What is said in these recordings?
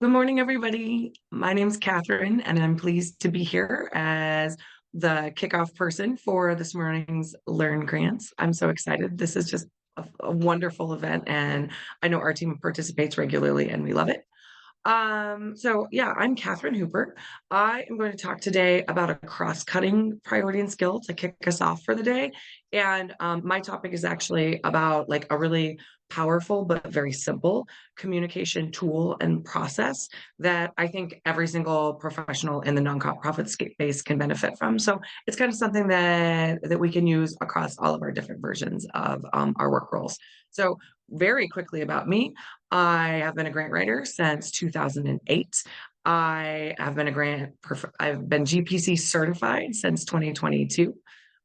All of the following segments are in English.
Good morning, everybody. My name's Catherine, and I'm pleased to be here as the kickoff person for this morning's Learn Grants. I'm so excited. This is just a wonderful event, and I know our team participates regularly, and we love it. So yeah, I'm Catherine Hooper. I am going to talk today about a cross-cutting priority and skill to kick us off for the day. And my topic is actually about like a really powerful but very simple communication tool and process that I think every single professional in the nonprofit space can benefit from. So it's kind of something that we can use across all of our different versions of our work roles. So very quickly about me. I have been a grant writer since 2008. I've been GPC certified since 2022.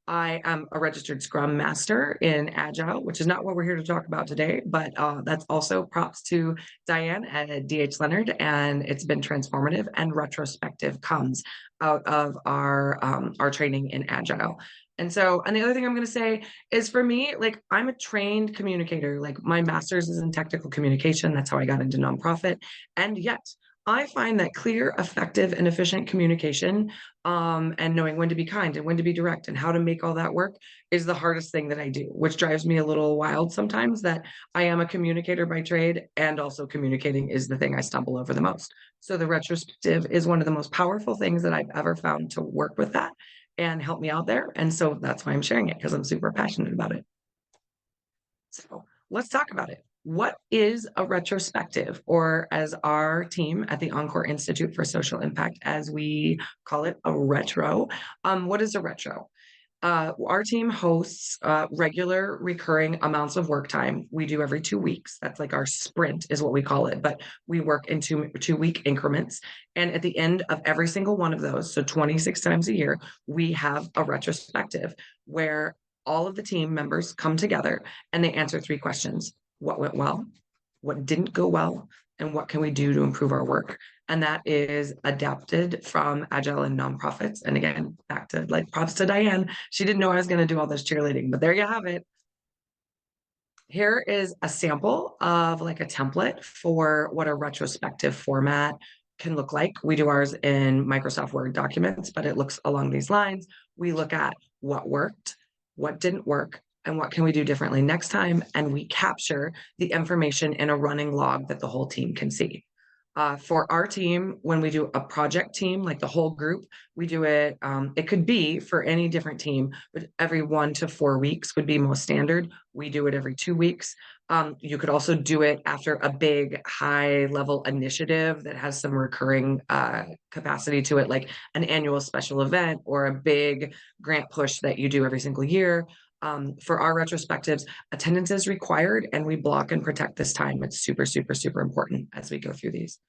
I am a registered Scrum Master in Agile, which is not what we're here to talk about today, but that's also props to Diane at DH Leonard, and it's been transformative. And Retrospective comes out of our training in Agile. And the other thing I'm going to say is for me, like I'm a trained communicator. Like my master's is in technical communication. That's how I got into nonprofit. And yet I find that clear, effective, and efficient communication and knowing when to be kind and when to be direct and how to make all that work is the hardest thing that I do, which drives me a little wild sometimes that I am a communicator by trade and also communicating is the thing I stumble over the most. So the retrospective is one of the most powerful things that I've ever found to work with that and help me out there. And so that's why I'm sharing it because I'm super passionate about it. So let's talk about it. What is a retrospective, or as our team at the Encore Institute for Social Impact, as we call it, a retro? What is a retro? Our team hosts regular recurring amounts of work time. We do every 2 weeks. That's like our sprint is what we call it, but we work in two-week increments. And at the end of every single one of those, so 26 times a year, we have a retrospective where all of the team members come together and they answer 3 questions. What went well? What didn't go well? And what can we do to improve our work? And that is adapted from Agile and nonprofits. And again, back to like props to Diane. She didn't know I was going to do all this cheerleading, but there you have it. Here is a sample of like a template for what a retrospective format can look like. We do ours in Microsoft Word documents, but it looks along these lines. We look at what worked, what didn't work, and what can we do differently next time? And we capture the information in a running log that the whole team can see. For our team, when we do a project team, like the whole group, we do it, it could be for any different team, but every 1 to 4 weeks would be most standard. We do it every 2 weeks. You could also do it after a big high level initiative that has some recurring capacity to it, like an annual special event or a big grant push that you do every single year. For our retrospectives, attendance is required and we block and protect this time. It's super, super, super important as we go through these.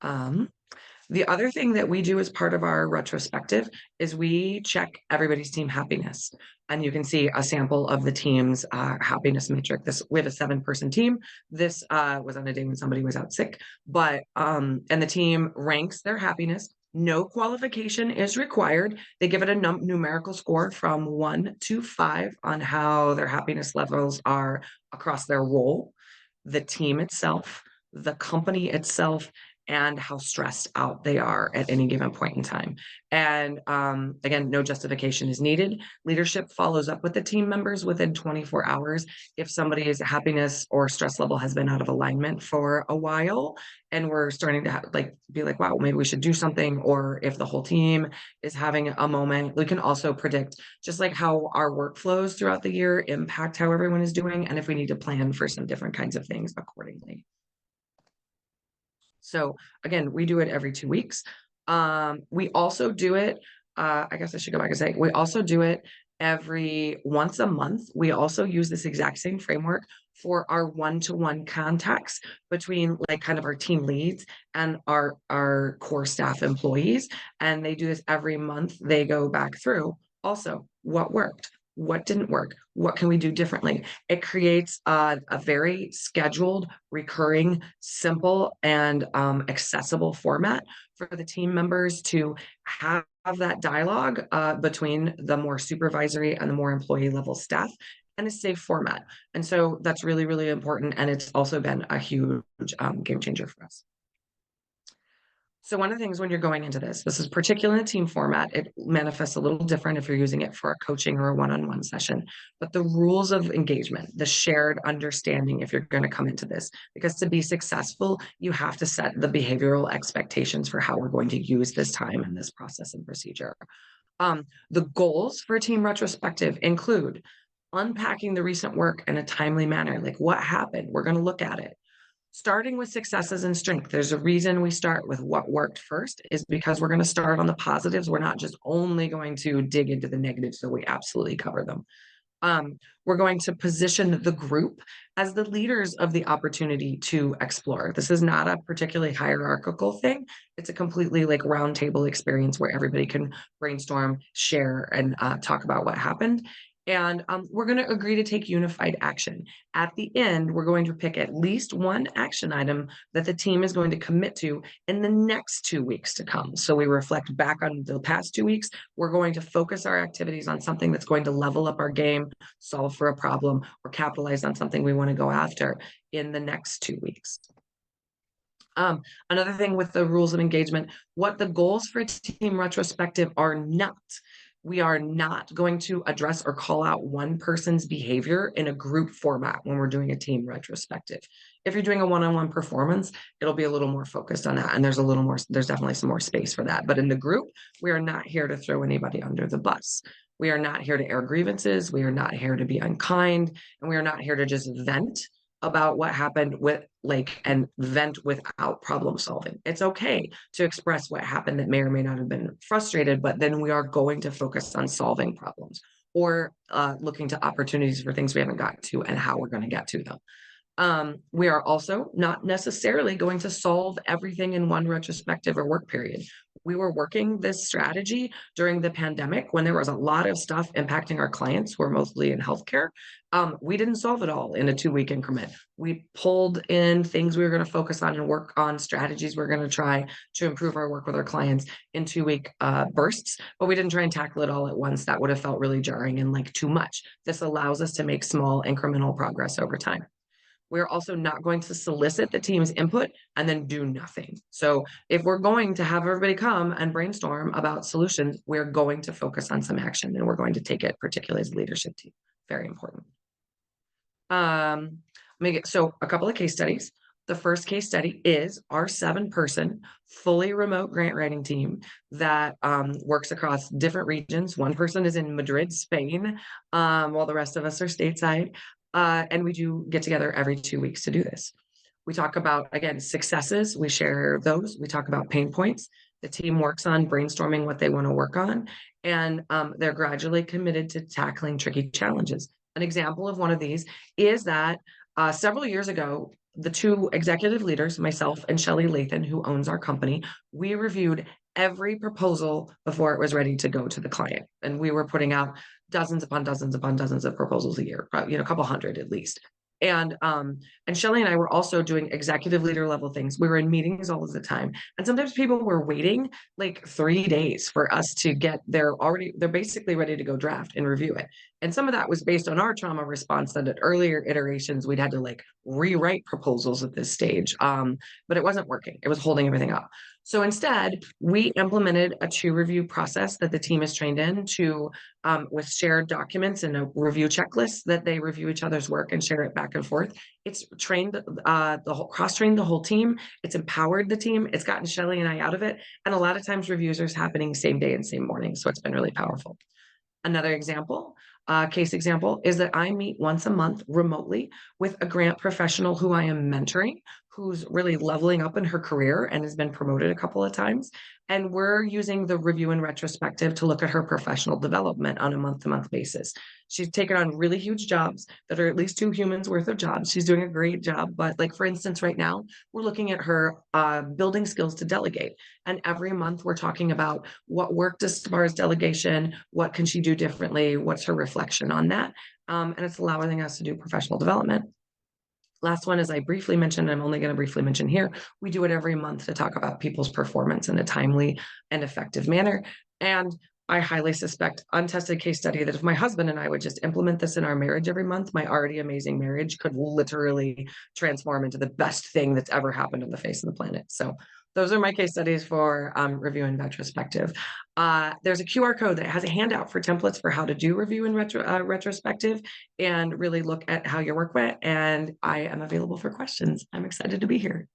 The other thing that we do as part of our retrospective is we check everybody's team happiness. And you can see a sample of the team's happiness matrix. We have a 7-person team. This was on a day when somebody was out sick, but and the team ranks their happiness. No qualification is required. They give it a numerical score from 1 to 5 on how their happiness levels are across their role, the team itself, the company itself, and how stressed out they are at any given point in time. And again, no justification is needed. Leadership follows up with the team members within 24 hours if somebody's happiness or stress level has been out of alignment for a while, and we're starting to be like, wow, maybe we should do something. Or if the whole team is having a moment, we can also predict just like how our workflows throughout the year impact how everyone is doing, and if we need to plan for some different kinds of things accordingly. So again, we do it every 2 weeks. We also do it, I guess I should go back and say, we also do it every once a month. We also use this exact same framework for our one-to-one contacts between like kind of our team leads and our core staff employees. And they do this every month. They go back through also what worked, what didn't work, what can we do differently. It creates a very scheduled, recurring, simple, and accessible format for the team members to have that dialogue between the more supervisory and the more employee level staff, and a safe format. And so that's really, really important. And it's also been a huge game changer for us. So one of the things when you're going into this is particularly in a team format, it manifests a little different if you're using it for a coaching or a one-on-one session. But the rules of engagement, the shared understanding if you're going to come into this, because to be successful, you have to set the behavioral expectations for how we're going to use this time and this process and procedure. The goals for a team retrospective include unpacking the recent work in a timely manner. Like what happened? We're going to look at it. Starting with successes and strength. There's a reason we start with what worked first is because we're going to start on the positives. We're not just only going to dig into the negatives, so we absolutely cover them. We're going to position the group as the leaders of the opportunity to explore. This is not a particularly hierarchical thing. It's a completely like roundtable experience where everybody can brainstorm, share, and talk about what happened. And we're going to agree to take unified action. At the end, we're going to pick at least one action item that the team is going to commit to in the next 2 weeks to come. So we reflect back on the past 2 weeks. We're going to focus our activities on something that's going to level up our game, solve for a problem, or capitalize on something we want to go after in the next 2 weeks. Another thing with the rules of engagement, what the goals for team retrospective are not. We are not going to address or call out one person's behavior in a group format when we're doing a team retrospective. If you're doing a one-on-one performance, it'll be a little more focused on that. And there's definitely some more space for that. But in the group, we are not here to throw anybody under the bus. We are not here to air grievances. We are not here to be unkind. And we are not here to just vent about what happened and vent without problem solving. It's okay to express what happened that may or may not have been frustrated, but then we are going to focus on solving problems or looking to opportunities for things we haven't gotten to and how we're going to get to them. We are also not necessarily going to solve everything in one retrospective or work period. We were working this strategy during the pandemic when there was a lot of stuff impacting our clients who are mostly in healthcare. We didn't solve it all in a 2-week increment. We pulled in things we were going to focus on and work on strategies we're going to try to improve our work with our clients in 2-week bursts, but we didn't try and tackle it all at once. That would have felt really jarring and like too much. This allows us to make small incremental progress over time. We're also not going to solicit the team's input and then do nothing. So if we're going to have everybody come and brainstorm about solutions, we're going to focus on some action and we're going to take it, particularly as a leadership team. Very important. So a couple of case studies. The first case study is our 7-person fully remote grant writing team that works across different regions. One person is in Madrid, Spain, while the rest of us are stateside. And we do get together every 2 weeks to do this. We talk about, again, successes. We share those. We talk about pain points. The team works on brainstorming what they want to work on, and they're gradually committed to tackling tricky challenges. An example of one of these is that several years ago, the 2 executive leaders, myself and Shelley Lathan, who owns our company, we reviewed every proposal before it was ready to go to the client. And we were putting out dozens upon dozens upon dozens of proposals a year, a couple hundred at least. And Shelley and I were also doing executive leader level things. We were in meetings all of the time. And sometimes people were waiting like 3 days for us to get they're basically ready to go draft and review it. And some of that was based on our trauma response that at earlier iterations, we'd had to like rewrite proposals at this stage. But it wasn't working. It was holding everything up. So instead, we implemented a 2 review process that the team is trained in with shared documents and a review checklist that they review each other's work and share it back and forth. It's trained cross-trained the whole team. It's empowered the team. It's gotten Shelley and I out of it. And a lot of times reviews are happening same day and same morning. So it's been really powerful. Another example, case example, is that I meet once a month remotely with a grant professional who I am mentoring, who's really leveling up in her career and has been promoted a couple of times. And we're using the review and retrospective to look at her professional development on a month-to-month basis. She's taken on really huge jobs that are at least 2 humans worth of jobs. She's doing a great job. But like, for instance, right now, we're looking at her building skills to delegate. And every month we're talking about what worked as far as delegation, what can she do differently, what's her reflection on that. And it's allowing us to do professional development. Last one, as I briefly mentioned, I'm only going to briefly mention here, we do it every month to talk about people's performance in a timely and effective manner. And I highly suspect, untested case study, that if my husband and I would just implement this in our marriage every month, my already amazing marriage could literally transform into the best thing that's ever happened on the face of the planet. So those are my case studies for review and retrospective. There's a QR code that has a handout for templates for how to do review and retrospective and really look at how your work went. And I am available for questions. I'm excited to be here.